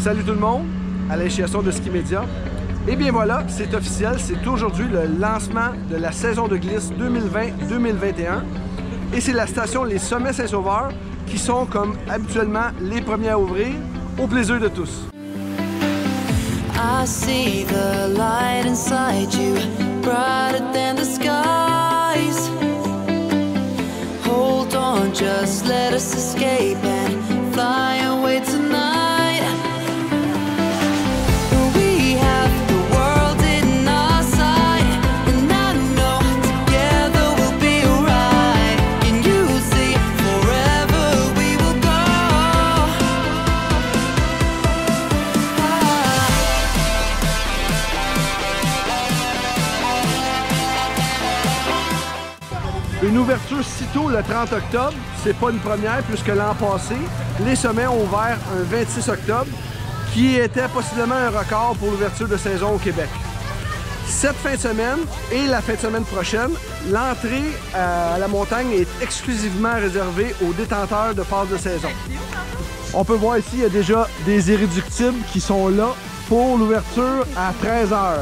Salut tout le monde, Alain Chiasson de Ski Média. Et bien voilà, c'est officiel, c'est aujourd'hui le lancement de la saison de glisse 2020-2021. Et c'est la station Les Sommets Saint-Sauveur qui sont, comme habituellement, les premiers à ouvrir, au plaisir de tous. I see the light inside you, brighter than the skies. Hold on, just let us escape and fly away tonight. We have the world in our sight, and I know together we'll be alright. Can you see forever we will go? Une ouverture si tôt le 30 octobre, c'est pas une première puisque l'an passé, les sommets ont ouvert un 26 octobre qui était possiblement un record pour l'ouverture de saison au Québec. Cette fin de semaine et la fin de semaine prochaine, l'entrée à la montagne est exclusivement réservée aux détenteurs de passe de saison. On peut voir ici, il y a déjà des irréductibles qui sont là pour l'ouverture à 13 h.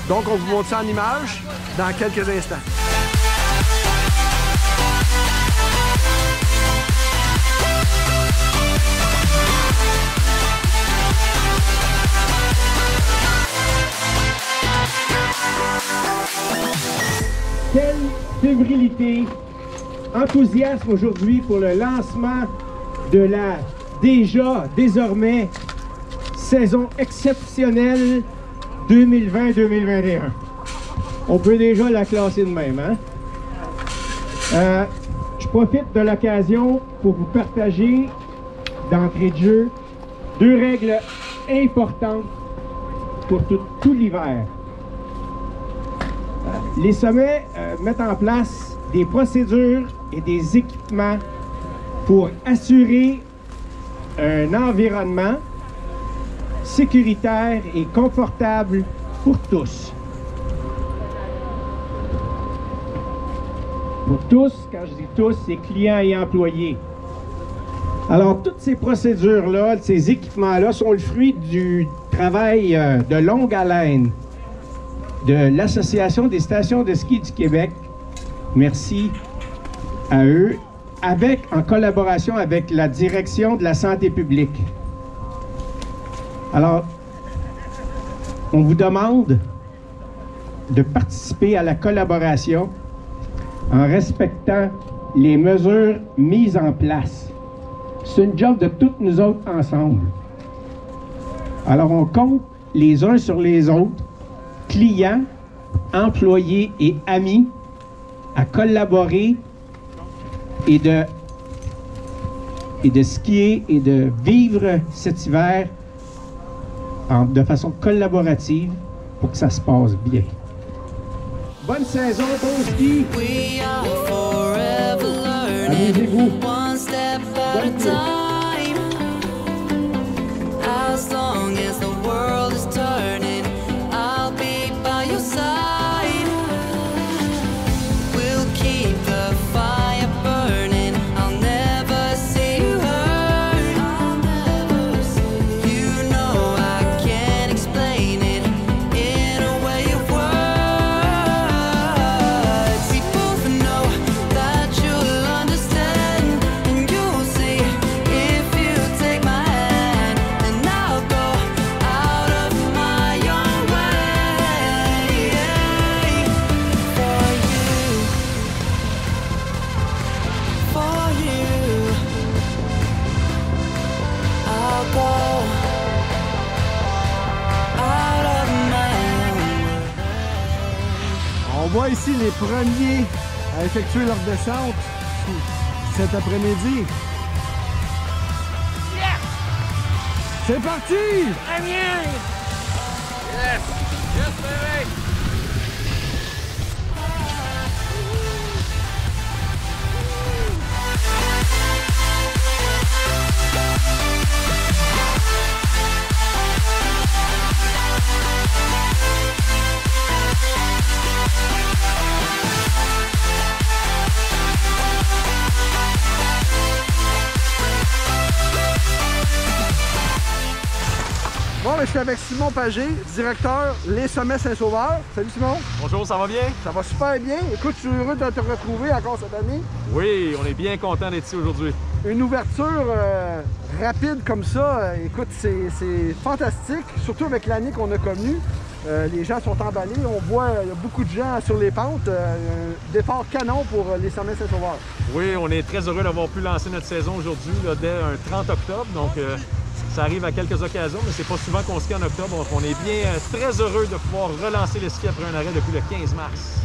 Donc, on vous montre ça en images dans quelques instants. Quelle fébrilité, enthousiasme aujourd'hui pour le lancement de la désormais saison exceptionnelle 2020-2021. On peut déjà la classer de même, hein? Je profite de l'occasion pour vous partager, d'entrée de jeu, 2 règles importantes pour tout l'hiver. Les sommets mettent en place des procédures et des équipements pour assurer un environnement sécuritaire et confortable pour tous. Pour tous, quand je dis tous, c'est clients et employés. Alors, toutes ces procédures-là, ces équipements-là sont le fruit du travail de longue haleine de l'Association des stations de ski du Québec. Merci à eux, en collaboration avec la Direction de la santé publique. Alors, on vous demande de participer à la collaboration en respectant les mesures mises en place. C'est une job de toutes nous autres ensemble. Alors, on compte les uns sur les autres, clients, employés et amis, à collaborer et de skier et de vivre cet hiver de façon collaborative pour que ça se passe bien. Bonne saison, bon ski! Amusez-vous! On voit ici les premiers à effectuer leur descente cet après-midi. Yes! C'est parti! Très bien! Yes! Yes, baby! mais je suis avec Simon Pagé, directeur Les Sommets Saint-Sauveur. Salut Simon. Bonjour, ça va bien? Ça va super bien. Écoute, je suis heureux de te retrouver encore cette année. Oui, on est bien content d'être ici aujourd'hui. Une ouverture rapide comme ça, écoute, c'est fantastique, surtout avec l'année qu'on a connue. Les gens sont emballés, on voit il y a beaucoup de gens sur les pentes. Un départ canon pour les Sommets Saint-Sauveur. Oui, on est très heureux d'avoir pu lancer notre saison aujourd'hui dès un 30 octobre. Donc, ça arrive à quelques occasions, mais c'est pas souvent qu'on skie en octobre. Donc, on est bien très heureux de pouvoir relancer le ski après un arrêt depuis le 15 mars.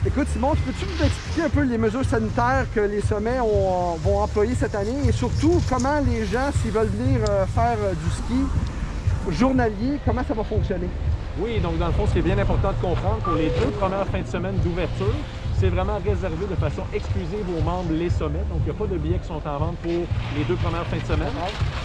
Écoute Simon, peux-tu nous expliquer un peu les mesures sanitaires que les sommets vont employer cette année et surtout comment les gens, s'ils veulent venir faire du ski journalier, comment ça va fonctionner? Oui, donc dans le fond, ce qui est bien important de comprendre, pour les 2 premières fins de semaine d'ouverture, c'est vraiment réservé de façon exclusive aux membres Les Sommets. Donc, il n'y a pas de billets qui sont en vente pour les 2 premières fins de semaine.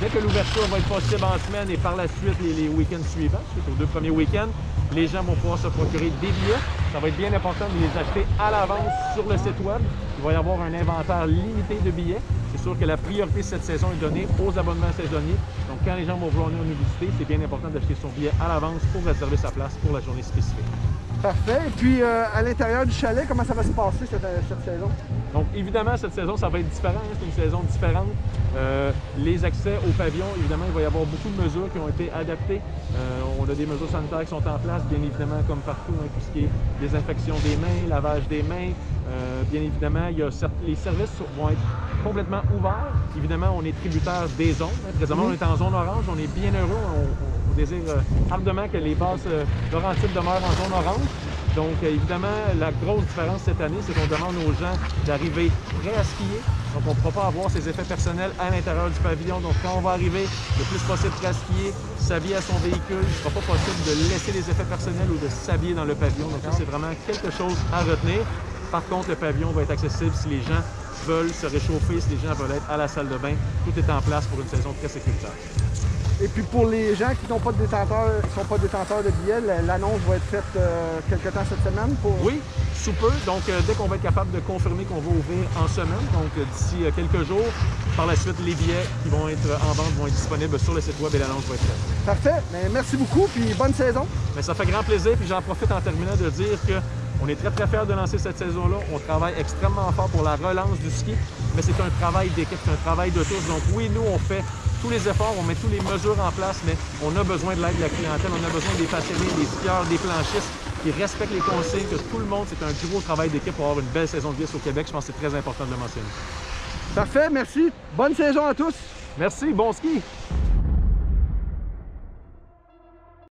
Dès que l'ouverture va être possible en semaine et par la suite les week-ends suivants, suite aux 2 premiers week-ends, les gens vont pouvoir se procurer des billets. Ça va être bien important de les acheter à l'avance sur le site web. Il va y avoir un inventaire limité de billets. C'est sûr que la priorité cette saison est donnée aux abonnements saisonniers. Donc, quand les gens vont vouloir venir nous visiter, c'est bien important d'acheter son billet à l'avance pour réserver sa place pour la journée spécifique. Parfait. Et puis, à l'intérieur du chalet, comment ça va se passer cette saison? Donc, évidemment, cette saison, ça va être différent. C'est une saison différente. Les accès au pavillon, évidemment, il va y avoir beaucoup de mesures qui ont été adaptées. On a des mesures sanitaires qui sont en place, bien évidemment, comme partout, hein, tout ce qui est désinfection des mains, lavage des mains. Bien évidemment, les services vont être complètement ouverts. Évidemment, on est tributaire des zones. Présentement, on est en zone orange. On est bien heureux. On désire ardemment que les passes Laurentides demeurent en zone orange. Donc, évidemment, la grosse différence cette année, c'est qu'on demande aux gens d'arriver prêts à skier. Donc, on ne pourra pas avoir ces effets personnels à l'intérieur du pavillon. Donc, quand on va arriver le plus possible prêt à skier, s'habiller à son véhicule, il ne sera pas possible de laisser les effets personnels ou de s'habiller dans le pavillon. Donc, ça, c'est vraiment quelque chose à retenir. Par contre, le pavillon va être accessible si les gens veulent se réchauffer, si les gens veulent être à la salle de bain. Tout est en place pour une saison très sécuritaire. Et puis pour les gens qui n'ont pas de détenteurs, qui sont pas détenteurs de billets, l'annonce va être faite quelque temps cette semaine pour... Oui, sous peu. Donc, dès qu'on va être capable de confirmer qu'on va ouvrir en semaine, donc d'ici quelques jours, par la suite, les billets qui vont être en vente vont être disponibles sur le site web et l'annonce va être faite. Parfait. Mais merci beaucoup, puis bonne saison. Mais ça fait grand plaisir, puis j'en profite en terminant de dire que on est très, très fiers de lancer cette saison-là. On travaille extrêmement fort pour la relance du ski, mais c'est un travail d'équipe, c'est un travail de tous. Donc oui, nous, on fait tous les efforts, on met toutes les mesures en place, mais on a besoin de l'aide de la clientèle, on a besoin des passionnés, des skieurs, des planchistes qui respectent les consignes, que tout le monde, c'est un gros travail d'équipe pour avoir une belle saison de glisse au Québec. Je pense que c'est très important de le mentionner. Parfait, merci. Bonne saison à tous. Merci, bon ski!